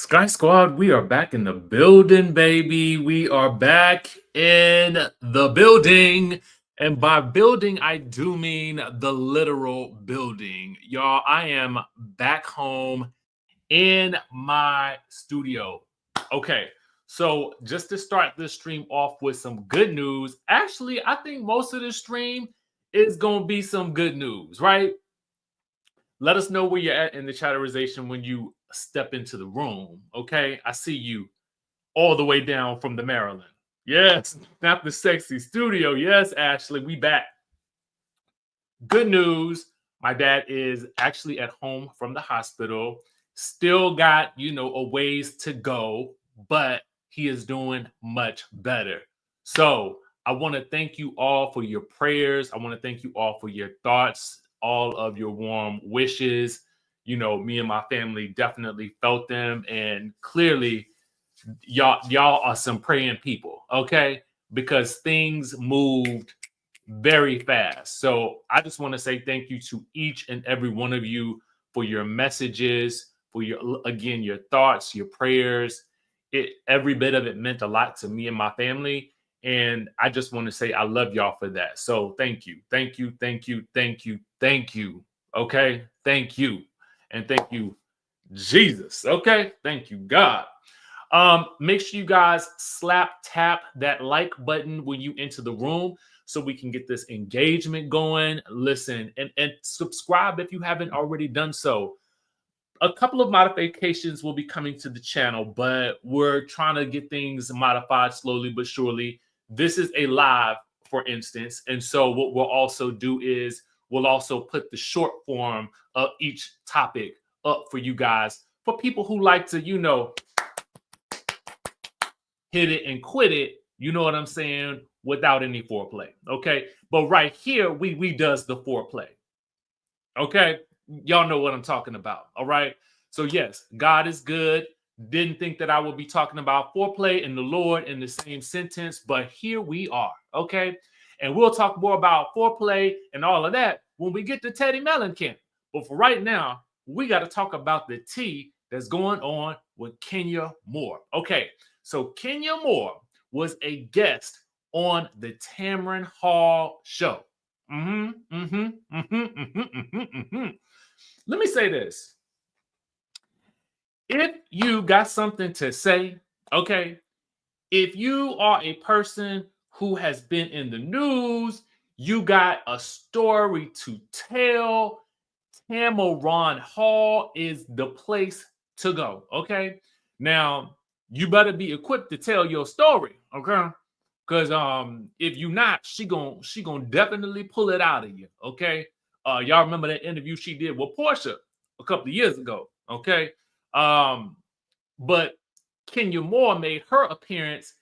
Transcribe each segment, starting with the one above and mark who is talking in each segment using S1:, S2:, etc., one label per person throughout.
S1: Sky Squad, we are back in the building, baby. We are back in the building. And by building, I do mean the literal building. Y'all, I am back home in my studio. Okay, so just to start this stream off with some good news. Actually, I think most of this stream is going to be some good news, right? Let us know where you're at in the chatterization when you step into the room. Okay, I see you all the way down from the Maryland. Yes, not the sexy studio. Yes, Ashley, we back. Good news. My dad is actually at home from the hospital. Still got, a ways to go, but he is doing much better. So I want to thank you all for your prayers. I want to thank you all for your thoughts, all of your warm wishes. Me and my family definitely felt them. And clearly, y'all are some praying people, okay? Because things moved very fast. So I just want to say thank you to each and every one of you for your messages, for your thoughts, your prayers. Every bit of it meant a lot to me and my family. And I just want to say I love y'all for that. So thank you. Thank you. Thank you. Thank you. Thank you. Okay. Thank you. And thank you, Jesus. Okay. Thank you, God. Make sure you guys tap that like button when you enter the room so we can get this engagement going. Listen and subscribe if you haven't already done so. A couple of modifications will be coming to the channel, but we're trying to get things modified slowly but surely. This is a live, for instance. And so what we'll also do is we'll also put the short form of each topic up for you guys, for people who like to, hit it and quit it, you know what I'm saying, without any foreplay. Okay. But right here, we does the foreplay. Okay. Y'all know what I'm talking about. All right. So yes, God is good. Didn't think that I would be talking about foreplay and the Lord in the same sentence, but here we are. Okay. And we'll talk more about foreplay and all of that when we get to Teddi Mellencamp. But for right now, we got to talk about the tea that's going on with Kenya Moore. Okay. So Kenya Moore was a guest on the Tamron Hall show. Let me say this. If you got something to say, okay, if you are a person who has been in the news, you got a story to tell, Tamron Hall is the place to go, okay? Now, you better be equipped to tell your story, okay? Because if you not, she gonna definitely pull it out of you, okay? Y'all remember that interview she did with Portia a couple of years ago, okay? But Kenya Moore made her appearance,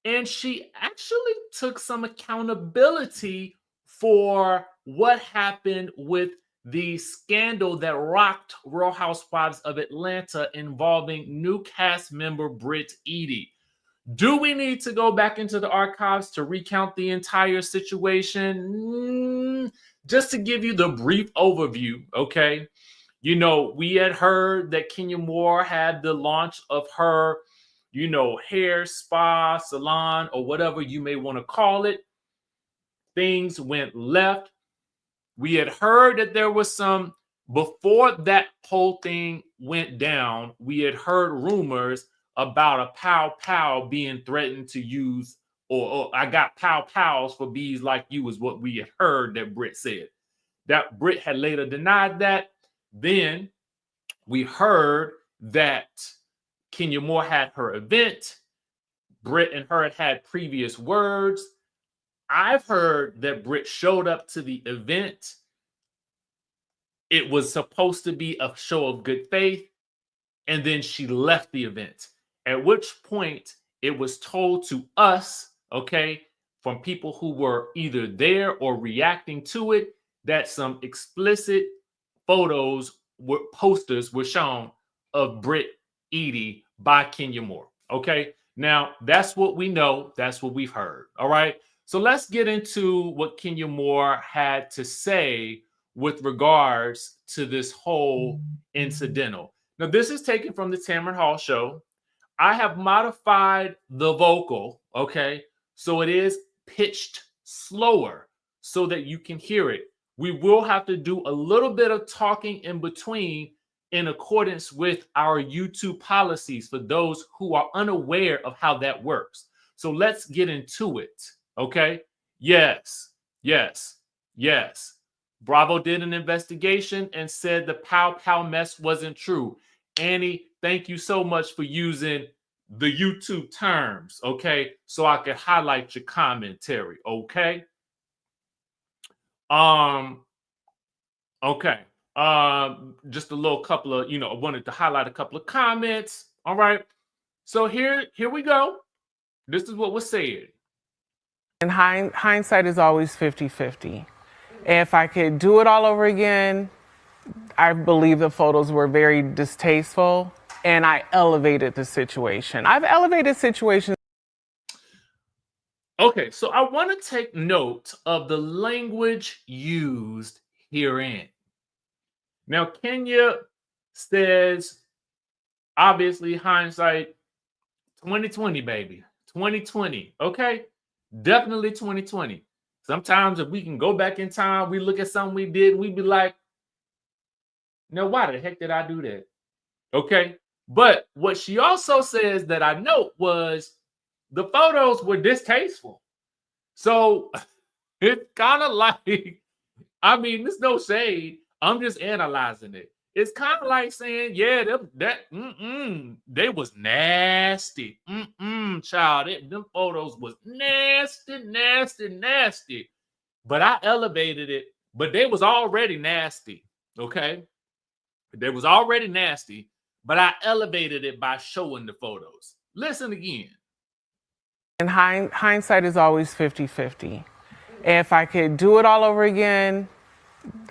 S1: and she actually took some accountability for what happened with the scandal that rocked Real Housewives of Atlanta involving new cast member Brit Edie. Do we need to go back into the archives to recount the entire situation? Just to give you the brief overview, okay? We had heard that Kenya Moore had the launch of her, hair spa, salon, or whatever you may want to call it. Things went left. We had heard that there was before that whole thing went down, we had heard rumors about a pow being threatened to use, or I got pows for bees like you, is what we had heard that Brit said. That Brit had later denied that. Then we heard that Kenya Moore had her event. Brit and her had previous words. I've heard that Brit showed up to the event. It was supposed to be a show of good faith, and then she left the event. At which point it was told to us, okay, from people who were either there or reacting to it, that some explicit posters were shown of Brit Edie by Kenya Moore. Okay. Now that's what we know. That's what we've heard. All right. So let's get into what Kenya Moore had to say with regards to this whole incidental. Now, this is taken from the Tamron Hall show. I have modified the vocal, okay? So it is pitched slower so that you can hear it. We will have to do a little bit of talking in between in accordance with our YouTube policies for those who are unaware of how that works. So let's get into it, okay? Yes, yes, yes. Bravo did an investigation and said the pow pow mess wasn't true. Annie, thank you so much for using the YouTube terms, okay? So I can highlight your commentary, okay? Okay. Just a little couple of, I wanted to highlight a couple of comments. All right. So here we go. This is what was said.
S2: And hindsight is always 50-50. If I could do it all over again, I believe the photos were very distasteful and I elevated the situation. I've elevated situations.
S1: Okay, so I want to take note of the language used herein. Now, Kenya says, obviously, hindsight 2020, baby. 2020. Okay, definitely 2020. Sometimes if we can go back in time, we look at something we did, we'd be like, now, why the heck did I do that? Okay. But what she also says that I note was the photos were distasteful. So it's kind of like, I mean, there's no shade. I'm just analyzing it. It's kind of like saying, yeah, they was nasty. Child, them photos was nasty, nasty, nasty. But I elevated it, but they was already nasty, okay? They was already nasty, but I elevated it by showing the photos. Listen again.
S2: And hindsight is always 50-50. If I could do it all over again,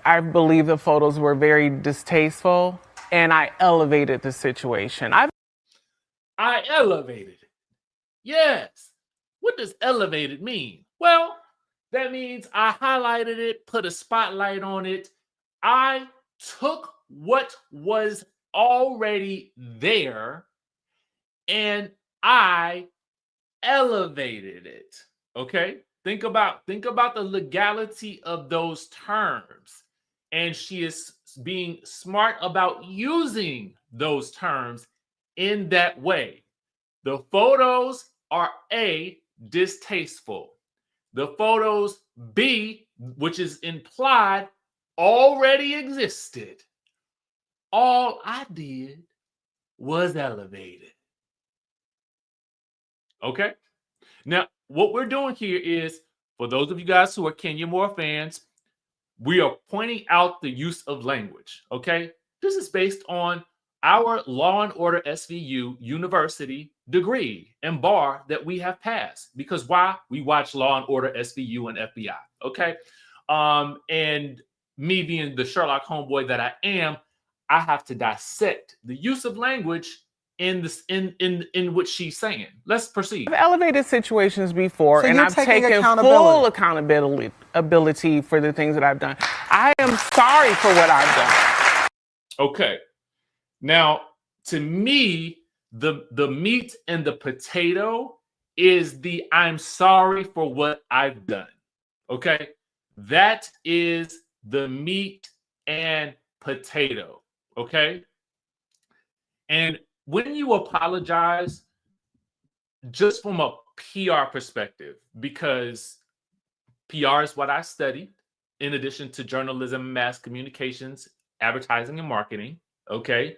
S2: I believe the photos were very distasteful and I elevated the situation. I
S1: elevated it. Yes. What does elevated mean? Well, that means I highlighted it, put a spotlight on it. I took what was already there and I elevated it. Okay? Think about the legality of those terms. And she is being smart about using those terms in that way. The photos are A, distasteful. The photos B, which is implied, already existed. All I did was elevated. Okay? Now, what we're doing here is, for those of you guys who are Kenya Moore fans, we are pointing out the use of language. Okay? This is based on our Law and Order SVU university degree and bar that we have passed. Because why? We watch Law and Order SVU and FBI. Okay? And me being the Sherlock homeboy that I am, I have to dissect the use of language in this in what she's saying. Let's proceed.
S2: I've elevated situations before,
S3: so
S2: and I've taken full accountability for the things that I've done. I am sorry for what I've done.
S1: Okay. Now, to me, the meat and the potato is the I'm sorry for what I've done. Okay? That is the meat and potato. Okay? And when you apologize, just from a PR perspective, because PR is what I studied in addition to journalism, mass communications, advertising, and marketing. Okay.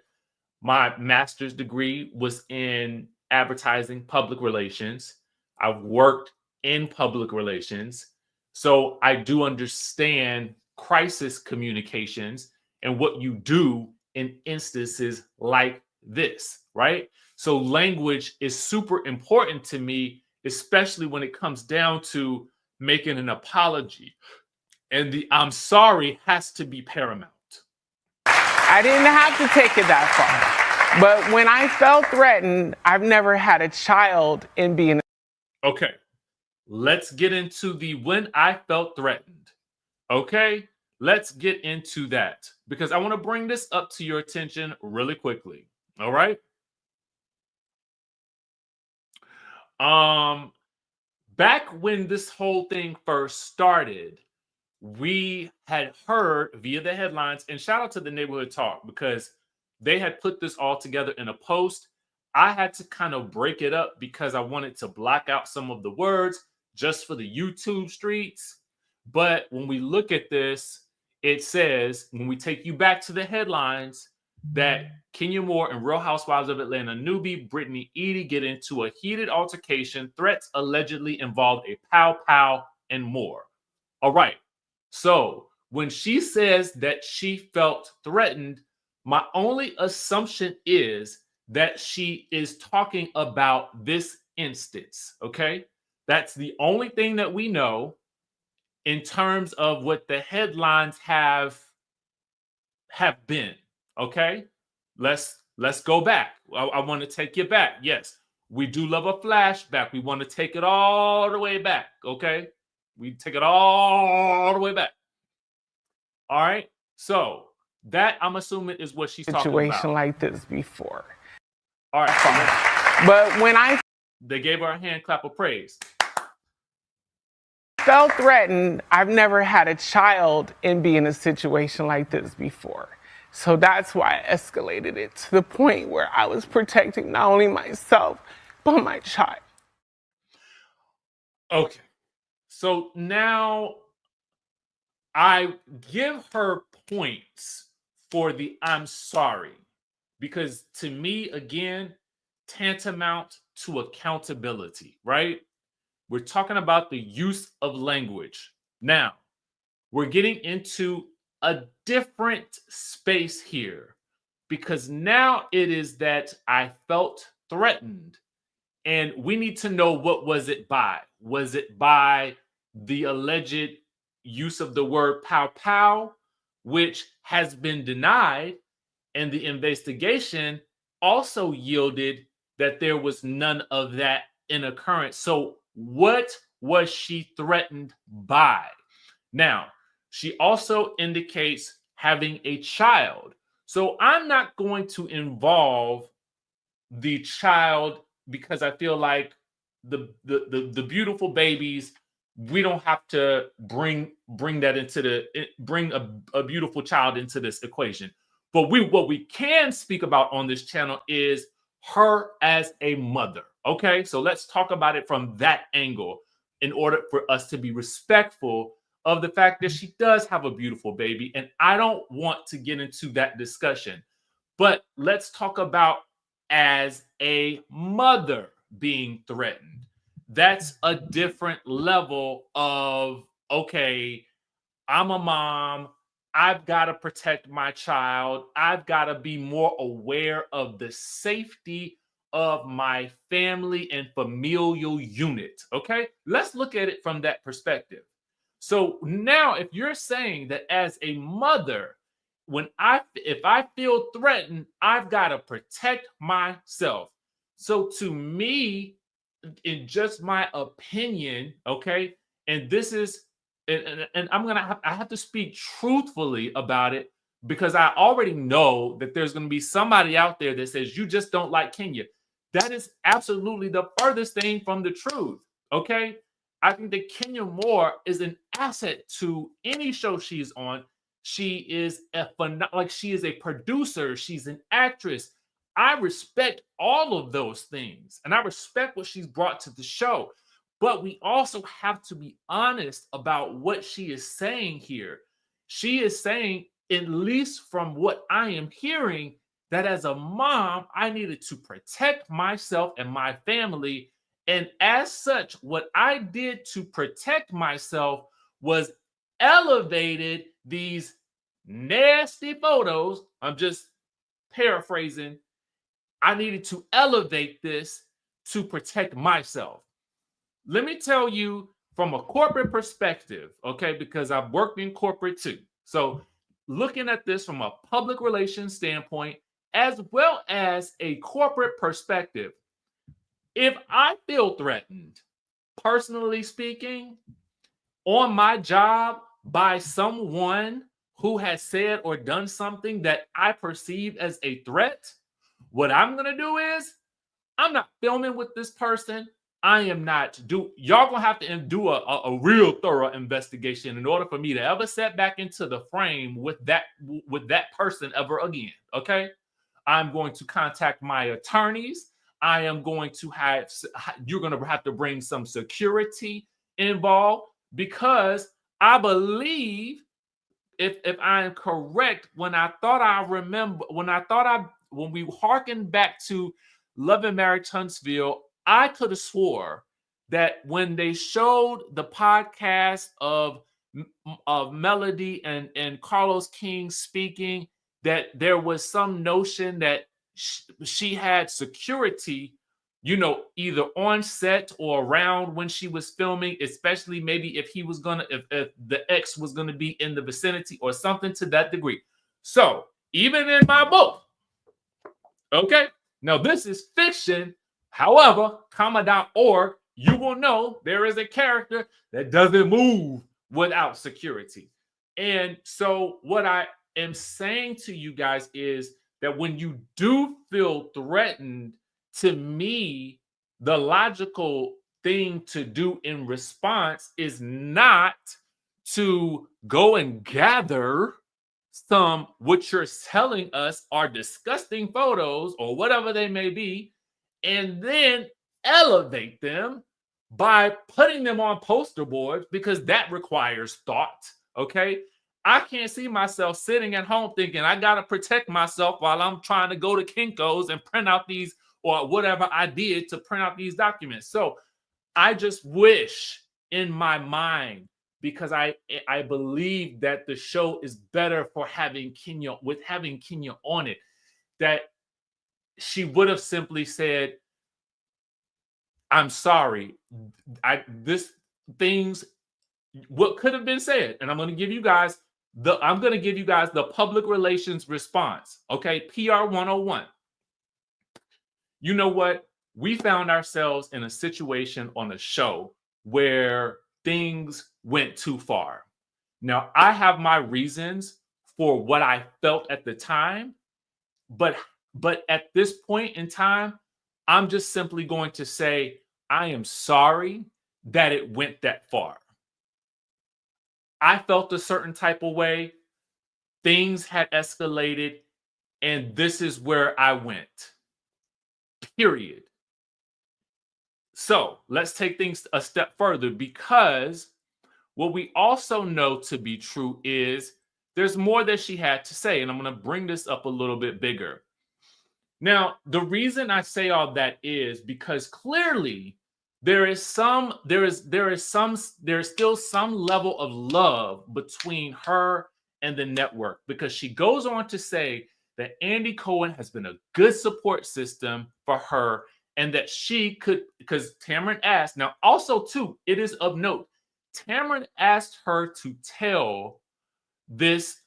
S1: My master's degree was in advertising, public relations. I've worked in public relations. So I do understand crisis communications and what you do in instances like this, right? So language is super important to me, especially when it comes down to making an apology. And the I'm sorry has to be paramount.
S2: I didn't have to take it that far. But when I felt threatened, I've never had a child in being.
S1: Okay. Let's get into the when I felt threatened. Okay. let's get into that because I want to bring this up to your attention really quickly. All right. Back when this whole thing first started, we had heard via the headlines, and shout out to the Neighborhood Talk because they had put this all together in a post. I had to kind of break it up because I wanted to block out some of the words just for the YouTube streets. But when we look at this, it says, when we take you back to the headlines, that Kenya Moore and Real Housewives of Atlanta newbie Brittany Edie get into a heated altercation. Threats allegedly involved a pow pow and more. All right. So when she says that she felt threatened, my only assumption is that she is talking about this instance. Okay. That's the only thing that we know in terms of what the headlines have been. Okay. Let's go back. I want to take you back. Yes, we do love a flashback. We want to take it all the way back. Okay. We take it all the way back. All right. So that I'm assuming is what she's talking about.
S2: Situation like this before.
S1: All right.
S2: But when
S1: they gave her a hand clap of praise.
S2: Felt threatened, I've never had a child and be in a situation like this before. So that's why I escalated it to the point where I was protecting not only myself, but my child.
S1: Okay. So now I give her points for the I'm sorry. Because to me, again, tantamount to accountability, right? We're talking about the use of language. Now, we're getting into a different space here because now it is that I felt threatened and we need to know what was it by? Was it by the alleged use of the word pow pow, which has been denied, and the investigation also yielded that there was none of that in occurrence. So what was she threatened by? Now, she also indicates having a child. So I'm not going to involve the child because I feel like the beautiful babies, we don't have to bring that into bring a beautiful child into this equation. But what we can speak about on this channel is her as a mother. Okay, so let's talk about it from that angle in order for us to be respectful of the fact that she does have a beautiful baby. And I don't want to get into that discussion, but let's talk about as a mother being threatened. That's a different level of, okay, I'm a mom. I've got to protect my child. I've got to be more aware of the safety of my family and familial unit. Okay, let's look at it from that perspective. So now, if you're saying that as a mother, if I feel threatened, I've got to protect myself. So to me, in just my opinion, okay, and this is, and I have to speak truthfully about it because I already know that there's going to be somebody out there that says you just don't like Kenya. That is absolutely the furthest thing from the truth. Okay, I think that Kenya Moore is an asset to any show she's on. She is she is a producer. She's an actress. I respect all of those things, and I respect what she's brought to the show. But we also have to be honest about what she is saying here. She is saying, at least from what I am hearing, that as a mom, I needed to protect myself and my family. And as such, what I did to protect myself was elevated these nasty photos. I'm just paraphrasing. I needed to elevate this to protect myself. Let me tell you from a corporate perspective, okay, because I've worked in corporate too. So looking at this from a public relations standpoint, as well as a corporate perspective, if I feel threatened, personally speaking, on my job by someone who has said or done something that I perceive as a threat, what I'm going to do is I'm not filming with this person. I am not y'all gonna have to do a real thorough investigation in order for me to ever step back into the frame with that person ever again. Okay, I'm going to contact my attorneys. I am going to have you're going to have to bring some security involved, because I believe, if I am correct, when we hearken back to Love and Marriage Huntsville, I could have swore that when they showed the podcast of Melody and Carlos King speaking, that there was some notion that she had security, either on set or around when she was filming, especially maybe if the ex was gonna be in the vicinity or something to that degree. So even in my book, okay, now this is fiction. However, comma.org, you will know there is a character that doesn't move without security. And so what I am saying to you guys is that when you do feel threatened, to me, the logical thing to do in response is not to go and gather what you're telling us are disgusting photos or whatever they may be, and then elevate them by putting them on poster boards, because that requires thought. Okay, I can't see myself sitting at home thinking I got to protect myself while I'm trying to go to Kinko's and print out these, or whatever I did to print out these documents. So I just wish in my mind, because I believe that the show is better for having Kenya on it, that she would have simply said, I'm sorry. What could have been said, and I'm going to give you guys the public relations response. Okay, PR 101. You know what? We found ourselves in a situation on a show where things went too far. Now, I have my reasons for what I felt at the time, but at this point in time, I'm just simply going to say, I am sorry that it went that far. I felt a certain type of way. Things had escalated, and this is where I went. Period. So let's take things a step further, because what we also know to be true is there's more that she had to say, and I'm going to bring this up a little bit bigger. Now, the reason I say all that is because clearly there is still some level of love between her and the network, because she goes on to say that Andy Cohen has been a good support system for her, and that she could, because Tamron asked, now also too, it is of note, Tamron asked her to tell this.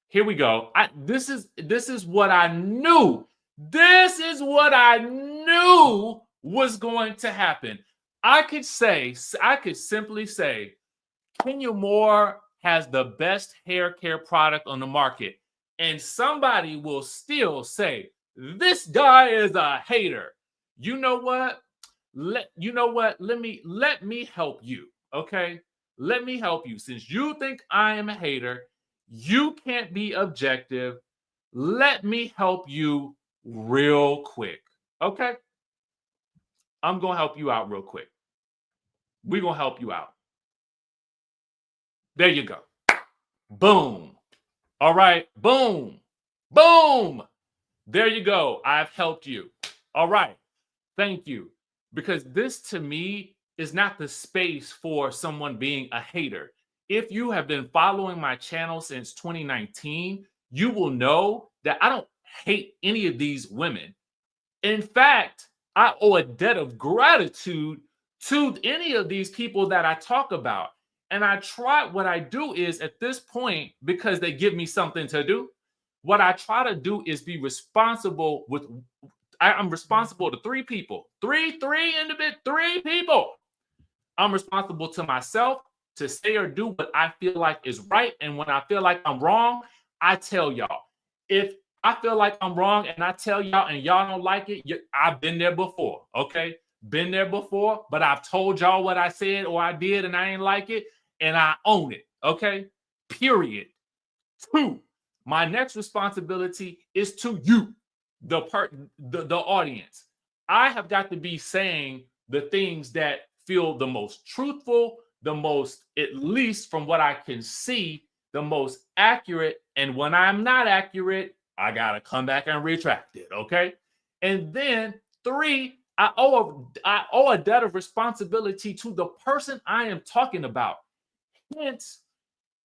S1: Here we go. This is what I knew. This is what I knew was going to happen. I could simply say, Kenya Moore has the best hair care product on the market, and somebody will still say, this guy is a hater. You know what? Let me help you. Okay? Let me help you. Since you think I am a hater, you can't be objective. Let me help you real quick. Okay? I'm going to help you out real quick. We're going to help you out. There you go. Boom. All right. Boom. Boom. There you go. I've helped you. All right. Thank you. Because this, to me, is not the space for someone being a hater. If you have been following my channel since 2019, you will know that I don't hate any of these women. In fact, I owe a debt of gratitude to any of these people that I talk about. And what I do is, at this point, because they give me something to do, what I try to do is be responsible with, I'm responsible to three people, three people. I'm responsible to myself, to say or do what I feel like is right. And when I feel like I'm wrong, I tell y'all. If I feel like I'm wrong and I tell y'all and y'all don't like it, I've been there before, okay? Been there before, but I've told y'all what I said or I did and I ain't like it, and I own it, okay? Period. 2, my next responsibility is to you, the audience. I have got to be saying the things that feel the most truthful, the most, at least from what I can see, the most accurate. And when I'm not accurate, I gotta come back and retract it. Okay. And then 3, I owe a debt of responsibility to the person I am talking about. Hence,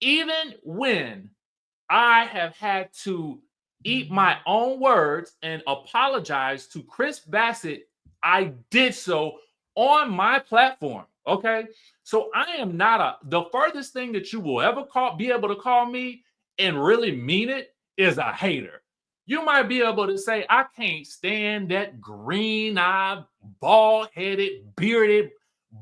S1: even when I have had to eat my own words and apologize to Chris Bassett, I did so on my platform. Okay. So I am not the furthest thing that you will ever be able to call me and really mean it is a hater. You might be able to say, I can't stand that green-eyed, bald-headed, bearded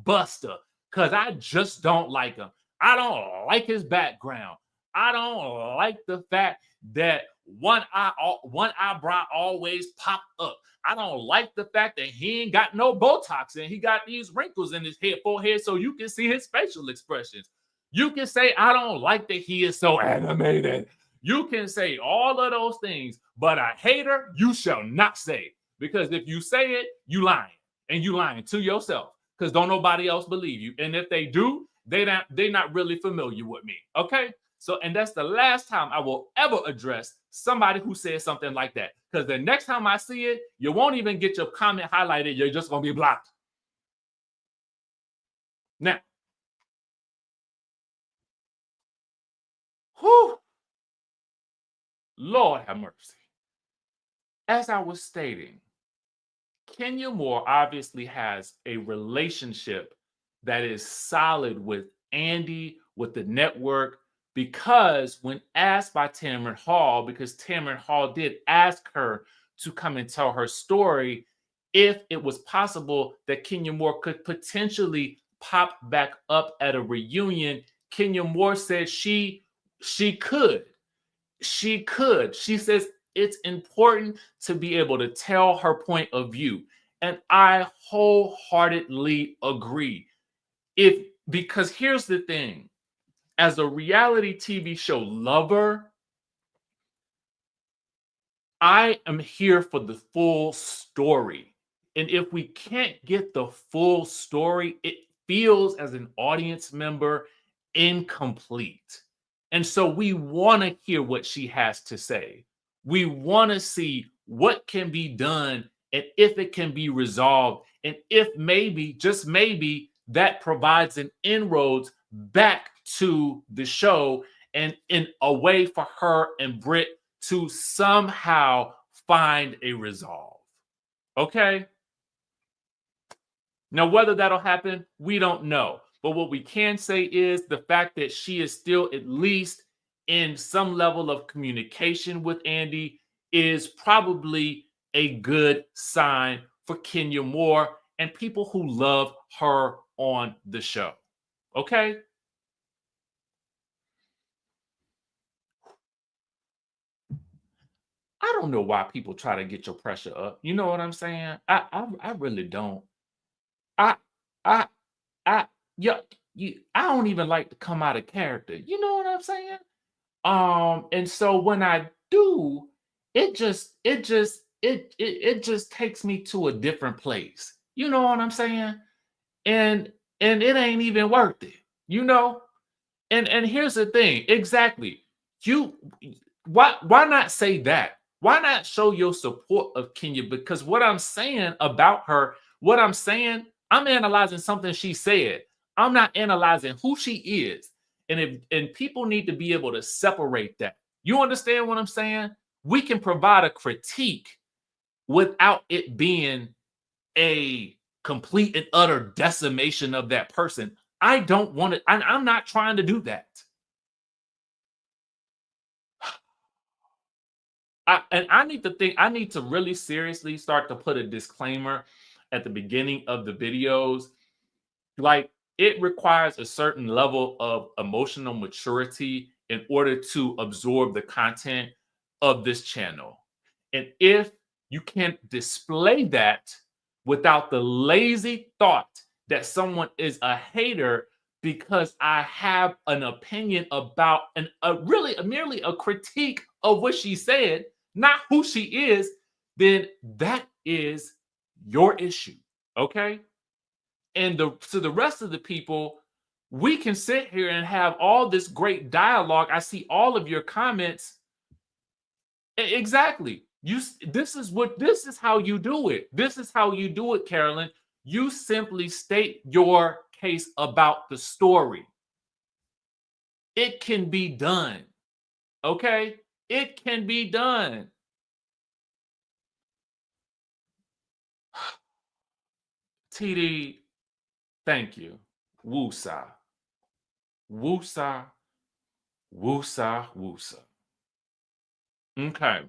S1: buster because I just don't like him. I don't like his background. I don't like the fact that one eyebrow always pop up. I don't like the fact that he ain't got no Botox and he got these wrinkles in his forehead so you can see his facial expressions. You can say, I don't like that he is so animated. You can say all of those things, but a hater you shall not say, because if you say it, you lying, and you lying to yourself, because don't nobody else believe you. And if they do, they're not really familiar with me. Okay. So, and that's the last time I will ever address somebody who says something like that. Because the next time I see it, you won't even get your comment highlighted. You're just going to be blocked. Now, whew, Lord have mercy. As I was stating, Kenya Moore obviously has a relationship that is solid with Andy, with the network, because when asked by Tamron Hall, because Tamron Hall did ask her to come and tell her story, if it was possible that Kenya Moore could potentially pop back up at a reunion, Kenya Moore said she could. She could. She says it's important to be able to tell her point of view. And I wholeheartedly agree. Because here's the thing, as a reality TV show lover, I am here for the full story. And if we can't get the full story, it feels as an audience member incomplete. And so we want to hear what she has to say. We want to see what can be done and if it can be resolved. And if maybe, just maybe, that provides an inroads back to the show and in a way for her and Brit to somehow find a resolve. Okay? Now, whether that'll happen, we don't know. But what we can say is the fact that she is still at least in some level of communication with Andy is probably a good sign for Kenya Moore and people who love her on the show. Okay? I don't know why people try to get your pressure up. You know what I'm saying? I really don't. I I I yeah, I don't even like to come out of character. You know what I'm saying? And so when I do, it just takes me to a different place. You know what I'm saying? And it ain't even worth it. You know? And here's the thing, exactly. You why not say that? Why not show your support of Kenya? Because what I'm saying about her, what I'm saying, I'm analyzing something she said. I'm not analyzing who she is. And people need to be able to separate that. You understand what I'm saying? We can provide a critique without it being a complete and utter decimation of that person. I don't want it. I'm not trying to do that. I need to really seriously start to put a disclaimer at the beginning of the videos. Like, it requires a certain level of emotional maturity in order to absorb the content of this channel. And if you can't display that without the lazy thought that someone is a hater because I have an opinion about merely a critique of what she said, not who she is, then that is your issue. Okay. And to the rest of the people, we can sit here and have all this great dialogue. I see all of your comments. Exactly. This is how you do it. This is how you do it, Carolyn. You simply state your case about the story. It can be done. Okay? It can be done. TD, thank you. Woosa. Woosa. Woosa. Woosa. Okay.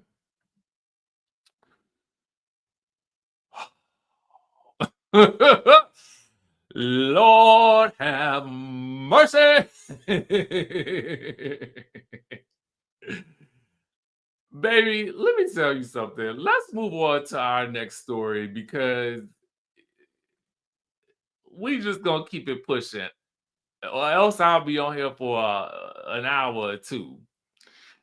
S1: Lord have mercy. Baby, let me tell you something. Let's move on to our next story because we just gonna keep it pushing, or else I'll be on here for an hour or two.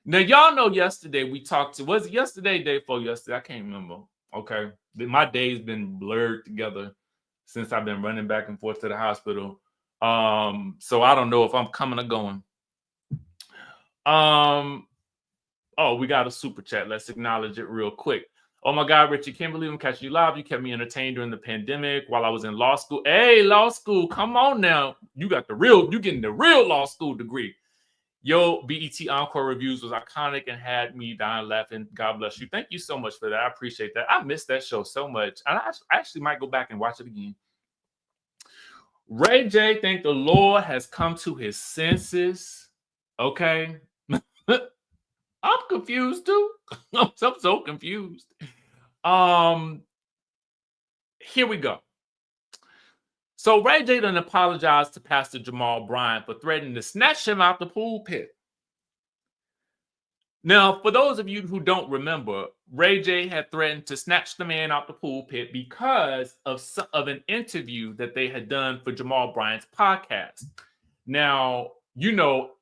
S1: Now, y'all know yesterday we talked to, was it yesterday, day before yesterday? I can't remember. Okay. My day's been blurred together since I've been running back and forth to the hospital. So I don't know if I'm coming or going. Oh, we got a super chat. Let's acknowledge it real quick. Oh my God, Richie, can't believe I'm catching you live. You kept me entertained during the pandemic while I was in law school. Hey, law school, come on now. You getting the real law school degree. Yo, BET Encore Reviews was iconic and had me dying laughing. God bless you. Thank you so much for that. I appreciate that. I missed that show so much. And I actually might go back and watch it again. Ray J, thank the Lord, has come to his senses. Okay. I'm confused too. I'm so confused. Here we go. So Ray J done apologized to Pastor Jamal Bryant for threatening to snatch him out the pulpit. Now, for those of you who don't remember, Ray J had threatened to snatch the man out the pulpit because of an interview that they had done for Jamal Bryant's podcast. Now,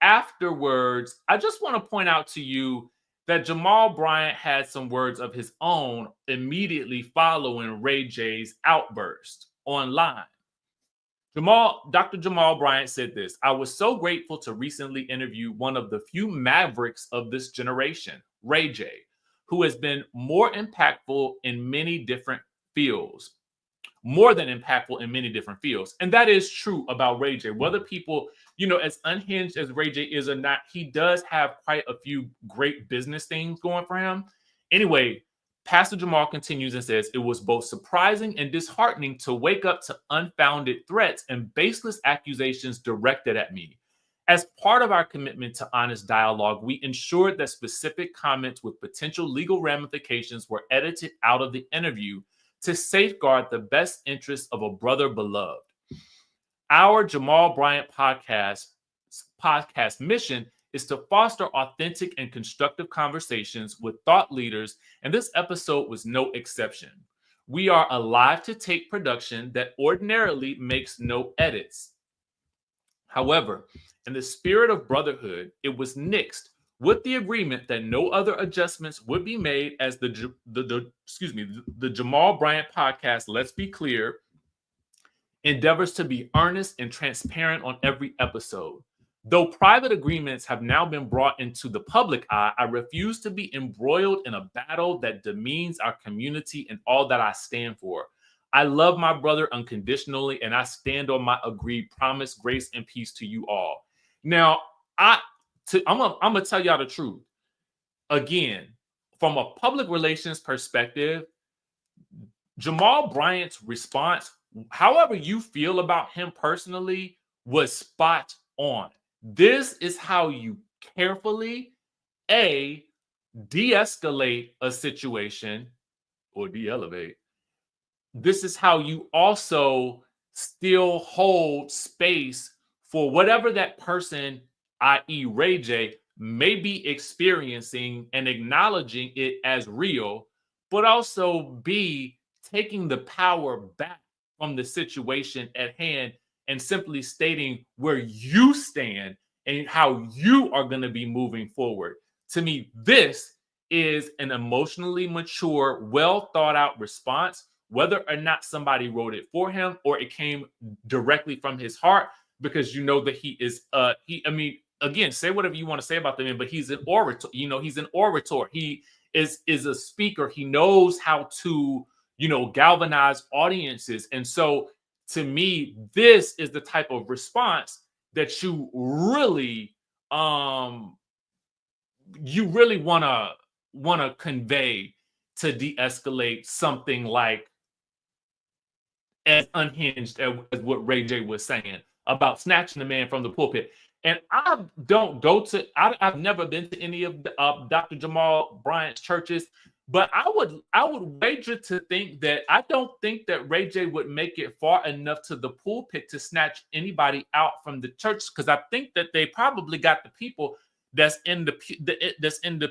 S1: afterwards, I just want to point out to you that Jamal Bryant had some words of his own immediately following Ray J's outburst online. Dr. Jamal Bryant said this: I was so grateful to recently interview one of the few mavericks of this generation, Ray J, who has been more impactful in many different fields. More than impactful in many different fields. And that is true about Ray J. Whether people, as unhinged as Ray J is or not, he does have quite a few great business things going for him. Anyway, Pastor Jamal continues and says, it was both surprising and disheartening to wake up to unfounded threats and baseless accusations directed at me. As part of our commitment to honest dialogue, we ensured that specific comments with potential legal ramifications were edited out of the interview to safeguard the best interests of a brother beloved. Our Jamal Bryant podcast mission is to foster authentic and constructive conversations with thought leaders, and this episode was no exception. We are a live-to-tape production that ordinarily makes no edits. However, in the spirit of brotherhood, it was nixed with the agreement that no other adjustments would be made as the Jamal Bryant podcast, let's be clear, endeavors to be earnest and transparent on every episode. Though private agreements have now been brought into the public eye, I refuse to be embroiled in a battle that demeans our community and all that I stand for. I love my brother unconditionally, and I stand on my agreed promise, grace, and peace to you all. Now, I'm gonna tell y'all the truth. Again, from a public relations perspective, Jamal Bryant's response, however you feel about him personally, was spot on. This is how you carefully, de-escalate a situation or de-elevate. This is how you also still hold space for whatever that person, i.e. Ray J, may be experiencing and acknowledging it as real, but also B, taking the power back from the situation at hand and simply stating where you stand and how you are going to be moving forward. To me, this is an emotionally mature, well thought out response, whether or not somebody wrote it for him or it came directly from his heart, because you know that he is I mean, again, say whatever you want to say about the man, but he's an orator. You know, he's an orator. He is a speaker. He knows how to, you know, galvanize audiences. And so to me, this is the type of response that you really want to convey to de-escalate something like as unhinged as what Ray J was saying about snatching the man from the pulpit. And I've never been to any of Dr. Jamal Bryant's churches, but I would wager to think that I don't think that Ray J would make it far enough to the pulpit to snatch anybody out from the church, because I think that they probably got the people that's in the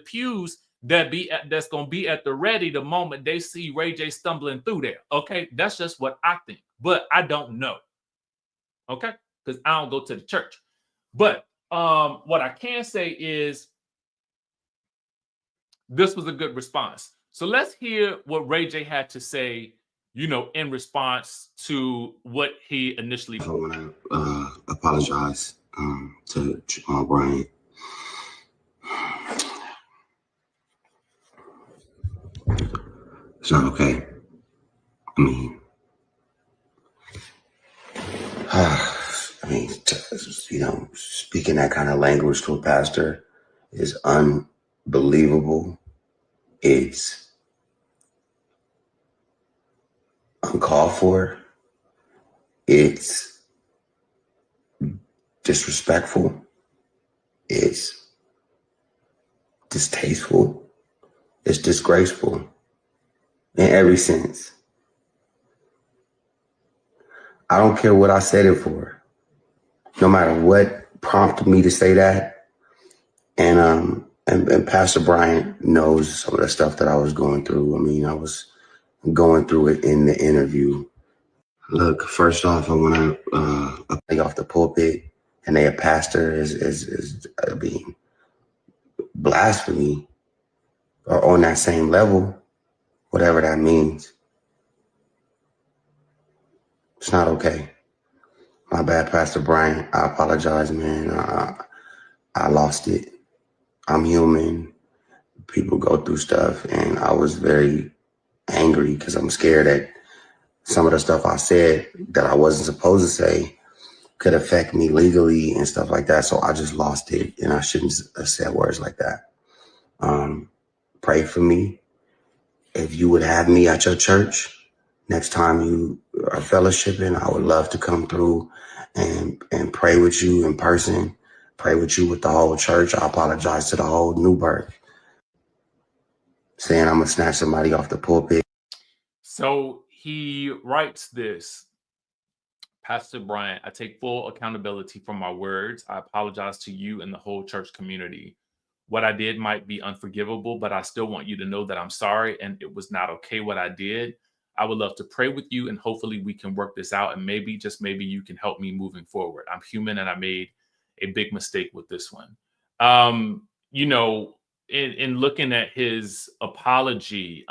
S1: pews that's gonna be at the ready the moment they see Ray J stumbling through there. Okay, that's just what I think, but I don't know. Okay, because I don't go to the church. But what I can say is this was a good response. So let's hear what Ray J had to say, you know, in response to what he initially.
S3: I want to apologize to Jamal Bryant. It's not okay. I mean, you know, speaking that kind of language to a pastor is unbelievable. It's uncalled for. It's disrespectful. It's distasteful. It's disgraceful in every sense. I don't care what I said it for, no matter what prompted me to say that. And Pastor Bryant knows some of the stuff that I was going through. I mean, I was going through it in the interview. Look, first off, I want to play off the pulpit, and a pastor is being blasphemy or on that same level, whatever that means. It's not okay. My bad, Pastor Bryant. I apologize, man. I lost it. I'm human. People go through stuff, and I was very angry because I'm scared that some of the stuff I said that I wasn't supposed to say could affect me legally and stuff like that. So I just lost it, and I shouldn't have said words like that. Pray for me. If you would have me at your church next time you are fellowshipping, I would love to come through and pray with you in person, pray with you with the whole church. I apologize to the whole NEWBIE, saying I'm going to snatch somebody off the pulpit.
S1: So he writes this: Pastor Bryant, I take full accountability for my words. I apologize to you and the whole church community. What I did might be unforgivable, but I still want you to know that I'm sorry and it was not okay what I did. I would love to pray with you, and hopefully we can work this out, and maybe, just maybe, you can help me moving forward. I'm human and I made a big mistake with this one. You know, in looking at his apology,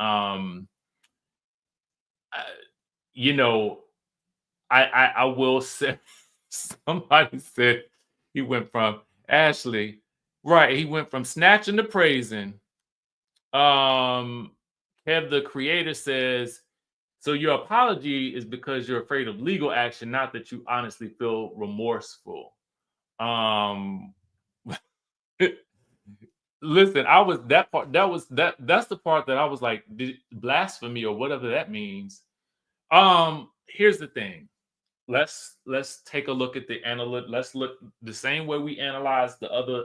S1: you know, I will say, somebody said he went from Ashley, right? He went from snatching to praising. Kev, the creator, says, so your apology is because you're afraid of legal action, not that you honestly feel remorseful. Listen, I was that part. That's the part that I was like, blasphemy or whatever that means. Here's the thing. Let's take a look at the let's look the same way we analyze the other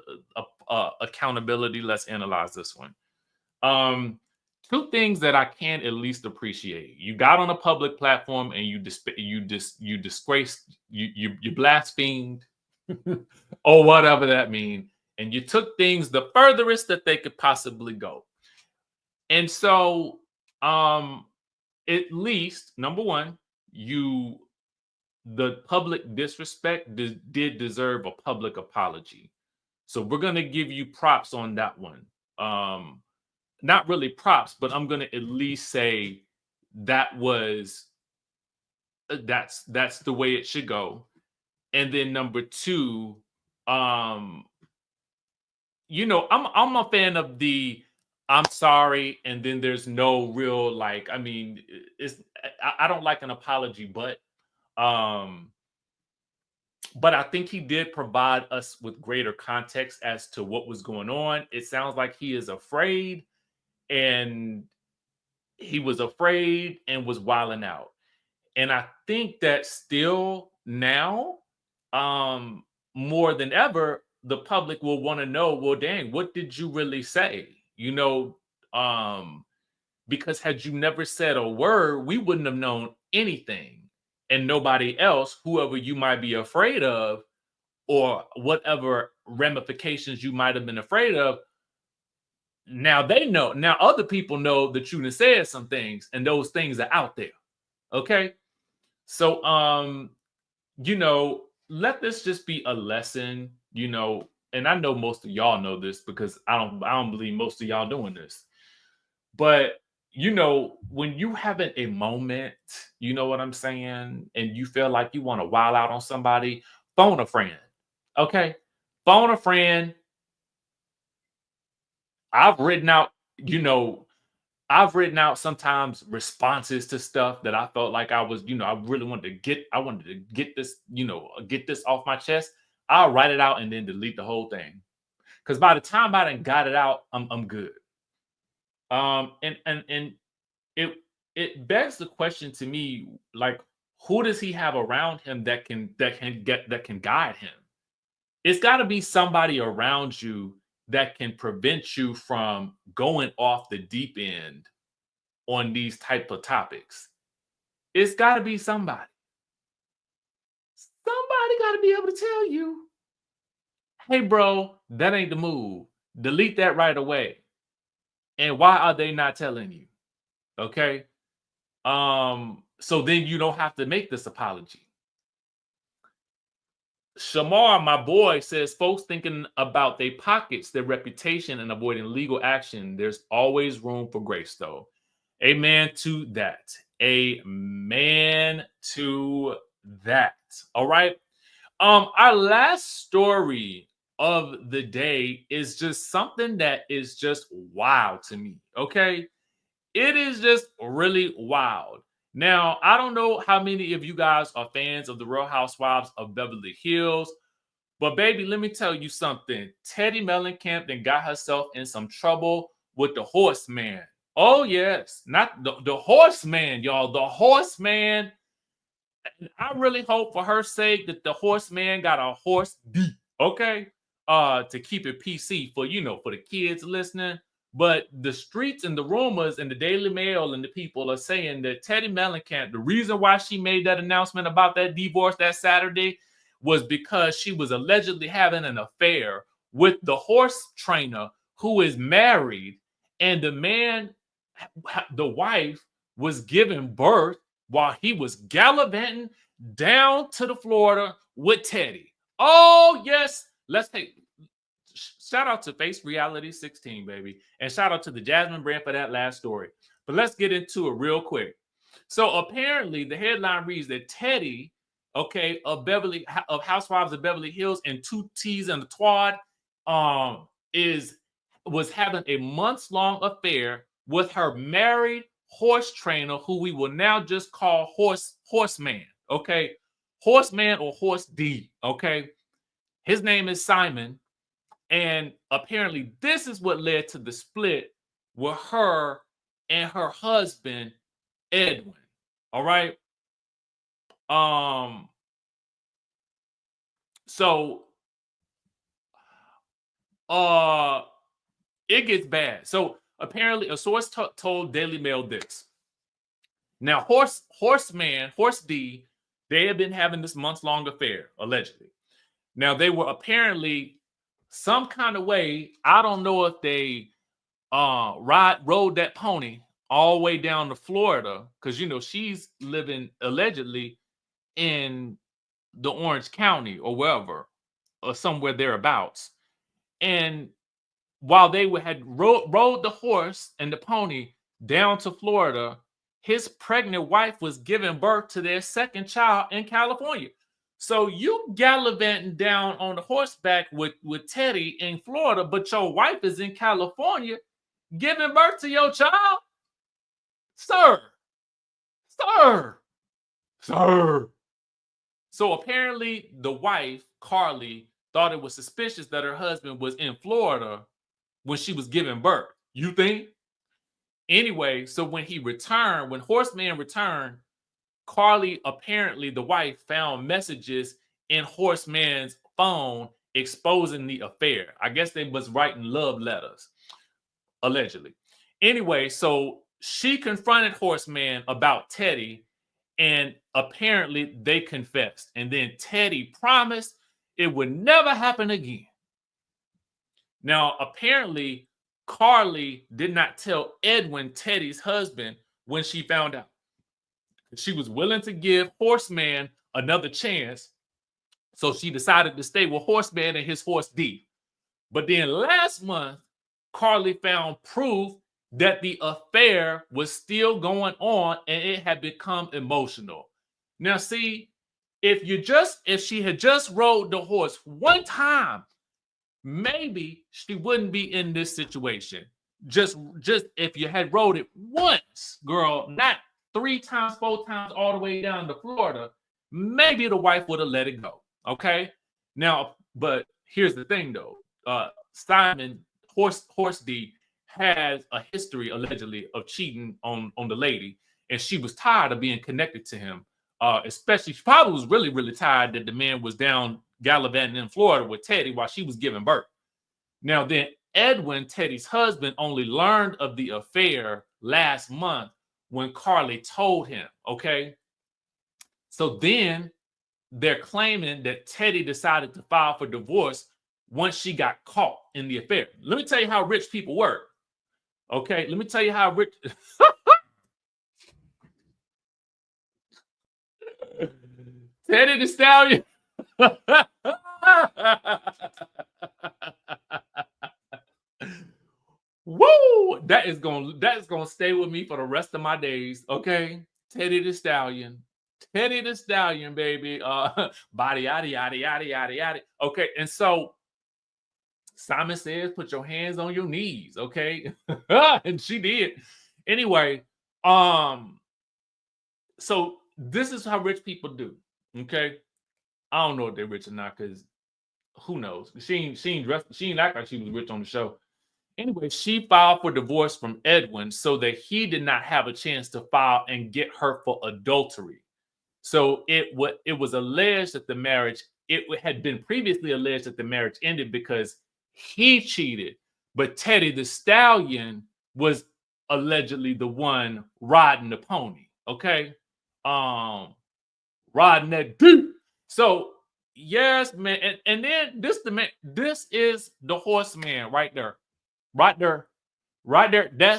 S1: accountability. Let's analyze this one. two things that I can at least appreciate. You got on a public platform and you disgraced, you blasphemed, or whatever that means, and you took things the furthest that they could possibly go. And so, at least number one, the public disrespect did deserve a public apology. So we're gonna give you props on that one. Not really props, but I'm gonna at least say that was that's the way it should go. And then number two, um, I'm a fan of the I'm sorry, and then there's no real like. I mean, I don't like an apology, um, but I think he did provide us with greater context as to what was going on. It sounds like he is afraid, and he was afraid and was wilding out. And I think that still now, um, more than ever, the public will want to know, well, dang, what did you really say? Um, because had you never said a word, we wouldn't have known anything. And nobody else, whoever you might be afraid of, or whatever ramifications you might have been afraid of, now they know. Now other people know that you done said some things, and those things are out there. Okay. So let this just be a lesson, and I know most of y'all know this because I don't believe most of y'all doing this. But when you having a moment, you know what I'm saying, and you feel like you want to wild out on somebody, phone a friend. Okay? Phone a friend. I've written out, I've written out sometimes responses to stuff that I felt like I was, I really I wanted to get this, get this off my chest. I'll write it out and then delete the whole thing. Because by the time I done got it out, I'm good. And it begs the question to me, like, who does he have around him that can guide him? It's got to be somebody around you that can prevent you from going off the deep end on these type of topics. It's got to be somebody. Somebody got to be able to tell you, hey, bro, that ain't the move. Delete that right away. And why are they not telling you? Okay. So then you don't have to make this apology. Shamar, my boy, says folks thinking about their pockets, their reputation, and avoiding legal action. There's always room for grace, though. Amen to that. Amen to that. All right. Our last story of the day is just something that is just wild to me. Okay. It is just really wild. Now, I don't know how many of you guys are fans of the Real Housewives of Beverly Hills, but baby, let me tell you something. Teddi Mellencamp then got herself in some trouble with the Horseman. Oh, yes. Not the Horseman, y'all. The Horseman. I really hope for her sake that the Horseman got a horse D. Okay. To keep it PC for for the kids listening. But the streets and the rumors and the Daily Mail and the people are saying that Teddi Mellencamp, the reason why she made that announcement about that divorce that Saturday was because she was allegedly having an affair with the horse trainer who is married, and the wife was giving birth while he was gallivanting down to the Florida with Teddi. Oh, yes. Let's take shout out to Face Reality 16, baby. And shout out to the Jasmine brand for that last story. But let's get into it real quick. So apparently the headline reads that Teddi, okay, of Housewives of Beverly Hills and two T's and a twad, was having a months-long affair with her married horse trainer, who we will now just call Horseman. Okay. Horseman or Horse D. Okay. His name is Simon. And apparently, this is what led to the split with her and her husband, Edwin. All right. So it gets bad. So Apparently, a source told Daily Mail this. Now, Horseman, Horse D, they had been having this months-long affair, allegedly. Now, they were apparently some kind of way, I don't know if they rode that pony all the way down to Florida, because, you know, she's living allegedly in the Orange County or wherever, or somewhere thereabouts. And while they had rode the horse and the pony down to Florida, his pregnant wife was giving birth to their second child in California. So you gallivanting down on the horseback with Teddi in Florida, but your wife is in California giving birth to your child? Sir. So apparently the wife, Carly, thought it was suspicious that her husband was in Florida when she was giving birth. You think? Anyway, so when Horseman returned, Carly, apparently the wife, found messages in Horseman's phone exposing the affair. I guess they was writing love letters, allegedly. Anyway, so she confronted Horseman about Teddi, and apparently they confessed. And then Teddi promised it would never happen again. Now, apparently, Carly did not tell Edwin, Teddi's husband, when she found out. She was willing to give Horseman another chance, so she decided to stay with Horseman and his horse D. But then last month, Carly found proof that the affair was still going on and it had become emotional. Now, see, if she had just rode the horse one time, maybe she wouldn't be in this situation. Just if you had rode it once, girl, not 3 times, 4 times, all the way down to Florida, maybe the wife would have let it go. Okay. Now, but here's the thing though. Simon Horse D has a history allegedly of cheating on the lady, and she was tired of being connected to him. Especially, she probably was really, really tired that the man was down gallivanting in Florida with Teddi while she was giving birth. Now, then Edwin, Teddi's husband, only learned of the affair last month when Carly told him. Okay. So then they're claiming that Teddi decided to file for divorce once she got caught in the affair. Let me tell you how rich people work. Okay, let me tell you how rich. Teddi the Stallion. Woo! That's gonna stay with me for the rest of my days. Okay, Teddi the Stallion. Teddi the Stallion, baby. Body yada yada yada yada yada. Okay, and so Simon says, put your hands on your knees, okay? And she did. Anyway, so this is how rich people do, okay? I don't know if they're rich or not, because who knows? She ain't act like she was rich on the show. Anyway, she filed for divorce from Edwin so that he did not have a chance to file and get her for adultery. So it was alleged that the marriage, it had been previously alleged that the marriage ended because he cheated, but Teddi the Stallion was allegedly the one riding the pony. Okay, riding that dude. So yes, man, and then this is the Horseman right there. That's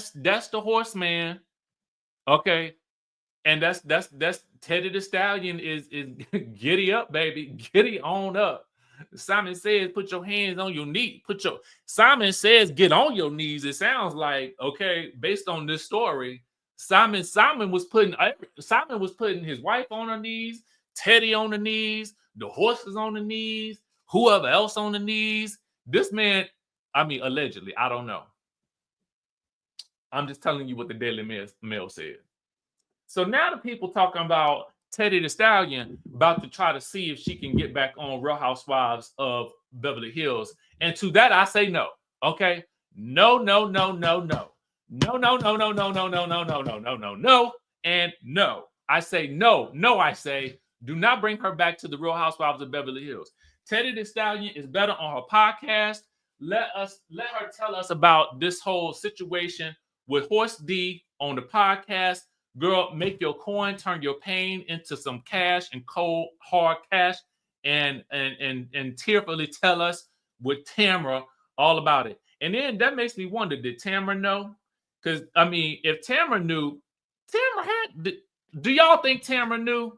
S1: the Horseman. Okay, and that's Teddi the Stallion is giddy up, baby, giddy on up. Simon says, put your hands on your knees. Simon says, get on your knees. It sounds like, okay, based on this story, Simon was putting his wife on her knees, Teddi on the knees, the horses on the knees, whoever else on the knees. This man, I mean, allegedly, I don't know. I'm just telling you what the Daily Mail said. So now the people talking about Teddi the Stallion about to try to see if she can get back on Real Housewives of Beverly Hills. And to that, I say no. Okay? No. And no. I say no. No, I say do not bring her back to the Real Housewives of Beverly Hills. Teddi the Stallion is better on her podcast let her tell us about this whole situation with Horse D on the podcast. Girl, make your coin, turn your pain into some cash and cold hard cash, and tearfully tell us with Tamara all about it. And then that makes me wonder, did Tamara know? Because I mean, if Tamara knew, Tamara had. Do y'all think Tamara knew?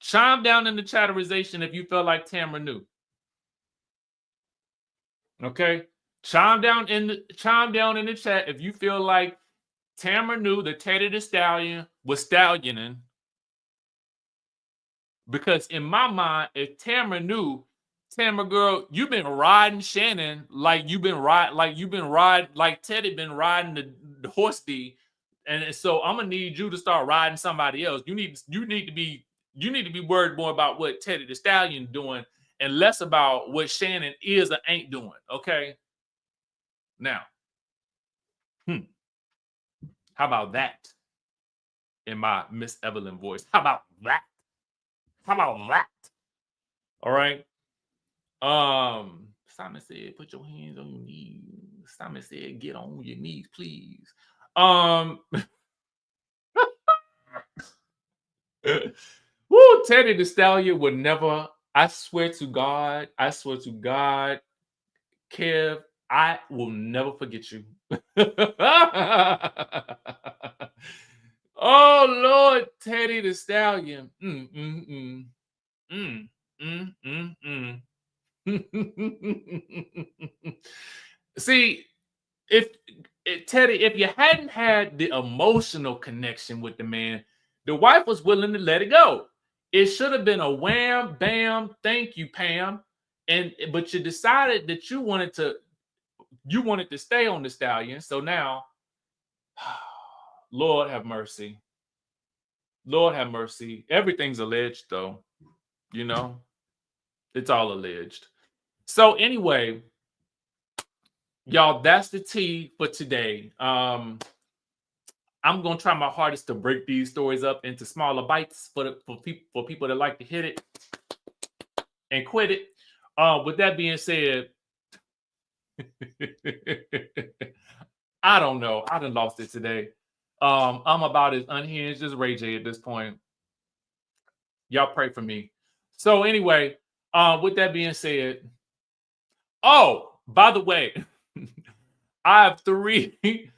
S1: Chime down in the chatterization if you felt like Tamara knew. Okay, chime down in the chat if you feel like Tamara knew that Teddi the Stallion was stallioning. Because in my mind, if Tamara knew, Tamara girl, you've been riding Shannon like Teddi been riding the horse D, and so I'm gonna need you to start riding somebody else. You need to be worried more about what Teddi the Stallion doing and less about what Shannon is or ain't doing. Okay. Now, how about that? In my Miss Evelyn voice, how about that? How about that? All right. Simon said, "Put your hands on your knees." Simon said, "Get on your knees, please." Woo, Teddi the Stallion would never. I swear to God, Kev, I will never forget you. Oh Lord, Teddi the Stallion. See, Teddi, if you hadn't had the emotional connection with the man, the wife was willing to let it go. It should have been a wham, bam, thank you, Pam. But you decided that you wanted to stay on the stallion. So now, Lord have mercy. Lord have mercy. Everything's alleged, though. You know, it's all alleged. So anyway, y'all, that's the tea for today. I'm gonna try my hardest to break these stories up into smaller bites for people that like to hit it and quit it. With that being said, I don't know. I done lost it today. I'm about as unhinged as Ray J at this point. Y'all pray for me. So anyway, with that being said, oh, by the way, I have three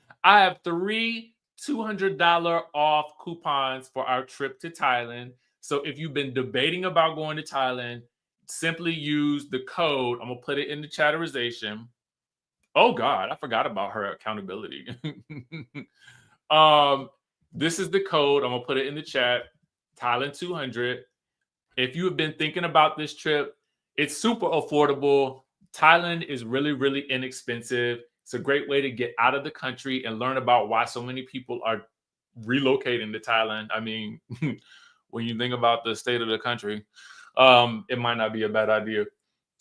S1: $200 off coupons for our trip to Thailand. So if you've been debating about going to Thailand, simply use the code. I'm gonna put it in the chatterization. Oh God, I forgot about her accountability. This is the code. I'm gonna put it in the chat. Thailand 200. If you have been thinking about this trip, it's super affordable. Thailand is really, really inexpensive. It's a great way to get out of the country and learn about why so many people are relocating to Thailand. I mean, when you think about the state of the country, it might not be a bad idea.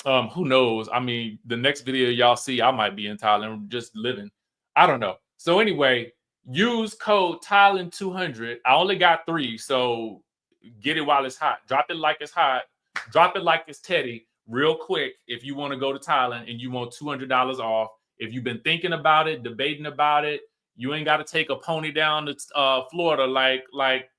S1: Who knows? I mean, the next video y'all see, I might be in Thailand just living. I don't know. So anyway, use code Thailand200. I only got 3, so get it while it's hot. Drop it like it's hot. Drop it like it's Teddi real quick if you want to go to Thailand and you want $200 off. If you've been thinking about it, debating about it, you ain't got to take a pony down to Florida like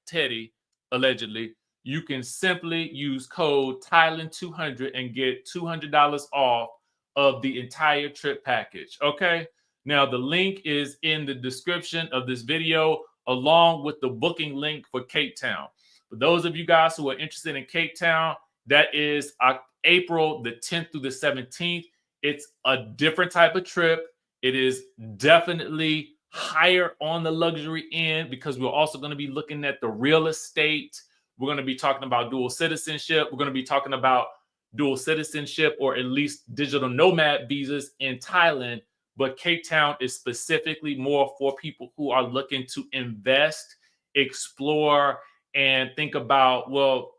S1: Teddi, allegedly. You can simply use code Thailand200 and get $200 off of the entire trip package. Okay. Now, the link is in the description of this video, along with the booking link for Cape Town. For those of you guys who are interested in Cape Town, that is April the 10th through the 17th. It's a different type of trip. It is definitely higher on the luxury end because we're also going to be looking at the real estate. We're going to be talking about dual citizenship. We're going to be talking about dual citizenship or at least digital nomad visas in Thailand. But Cape Town is specifically more for people who are looking to invest, explore, and think about, well,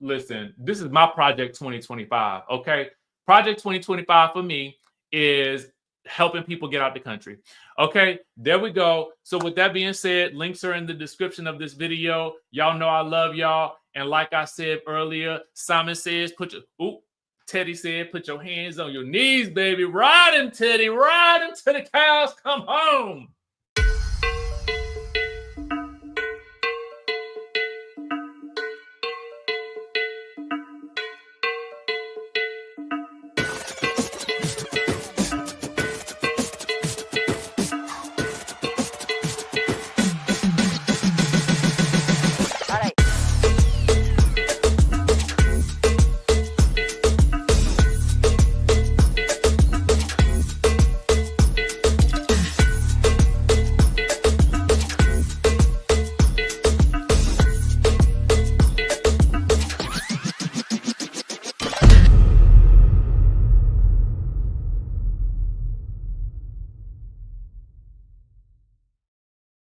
S1: listen, this is my Project 2025, okay? Project 2025 for me is helping people get out the country. Okay, there we go. So with that being said, links are in the description of this video. Y'all know I love y'all. And like I said earlier, Simon says, put your, Teddi said, put your hands on your knees, baby. Ride him, Teddi. Ride him till the cows come home.